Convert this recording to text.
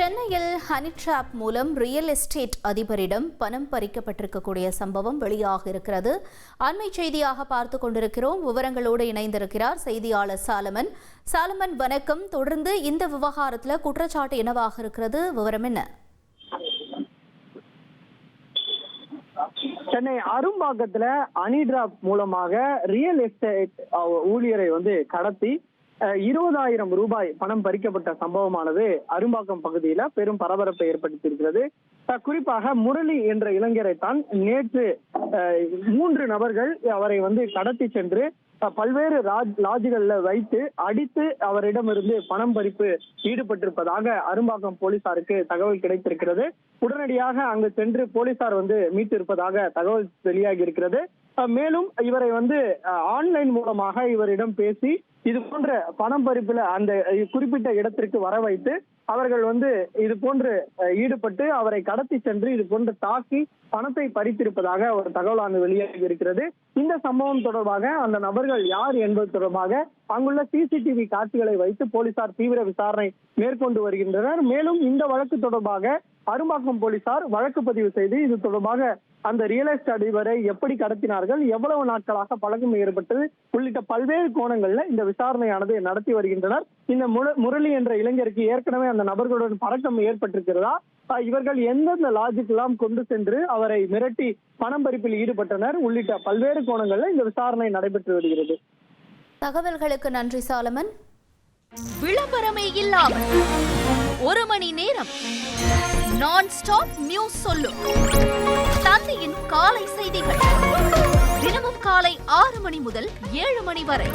சென்னையில் honey drop மூலம் real estate அதிபரிடம் பணம் பறிக்கப்பட்டிருக்கக்கூடிய சம்பவம் வெளியாக இருக்கிறது. அண்மை செய்தியாக பார்த்து கொண்டிருக்கிறோம். விவரங்களோடு இணைந்திருக்கிறார் செய்தியாளர் சாலமன். சாலமன், வணக்கம். தொடர்ந்து இந்த விவகாரத்தில் குற்றச்சாட்டு என்னவாக இருக்கிறது? விவரம் என்ன? சென்னை அரும்பாக்கத்துல ஹனி டிராப் மூலமாக ரியல் எஸ்டேட் ஊழியரை கடத்தி 20,000 ரூபாய் பணம் பறிக்கப்பட்ட சம்பவமானது அரும்பாக்கம் பகுதியில பெரும் பரபரப்பை ஏற்படுத்தியிருக்கிறது. குறிப்பாக முரளி என்ற இளைஞரை தான் நேற்று 3 நபர்கள் அவரை கடத்தி சென்று பல்வேறு லாட்ஜுகள்ல வைத்து அடித்து அவரிடமிருந்து பணம் பறிப்பு ஈடுபட்டிருப்பதாக அரும்பாக்கம் போலீசாருக்கு தகவல் கிடைத்திருக்கிறது. உடனடியாக அங்கு சென்று போலீசார் மீட்டிருப்பதாக தகவல் வெளியாகி இருக்கிறது. மேலும் இவரை ஆன்லைன் மூலமாக இவரிடம் பேசி இது போன்ற பணம் பறிப்புல அந்த குறிப்பிட்ட இடத்திற்கு வர வைத்து அவர்கள் இது போன்று ஈடுபட்டு அவரை கடத்தி சென்று இது போன்று தாக்கி பணத்தை பறித்திருப்பதாக ஒரு தகவலானது வெளியாகி இருக்கிறது. இந்த சம்பவம் தொடர்பாக அந்த நபர்கள் யார் என்பது தொடர்பாக அங்குள்ள சிசிடிவி காட்சிகளை வைத்து போலீசார் தீவிர விசாரணை மேற்கொண்டு வருகின்றனர். மேலும் இந்த வழக்கு தொடர்பாக அரும்பாக்கம் போலீசார் வழக்கு பதிவு செய்து இது தொடர்பாக அந்த ரியல் எஸ்டேட் அதிபரை எப்படி கடத்தினார்கள், எவ்வளவு நாட்களாக பழக்கம் ஏற்பட்டது உள்ளிட்ட பல்வேறு கோணங்கள்ல இந்த விசாரணையானது நடத்தி வருகின்றனர். இந்த முரளி என்ற இளைஞருக்கு ஏற்கனவே அந்த நபர்களுடன் பழக்கம் ஏற்பட்டிருக்கிறதா, இவர்கள் எந்தெந்த லாஜிக்கெல்லாம் கொண்டு சென்று அவரை மிரட்டி பணம் பறிப்பில் ஈடுபட்டனர் உள்ளிட்ட பல்வேறு கோணங்கள்ல இந்த விசாரணை நடைபெற்று வருகிறது. தகவல்களுக்கு நன்றி சாலமன். விளம்பரமே இல்லாமல் 1 மணி நேரம் நான் ஸ்டாப் நியூஸ் சொல்லும் தந்தையின் காலை செய்திகள் தினமும் காலை 6 மணி முதல் 7 மணி வரை.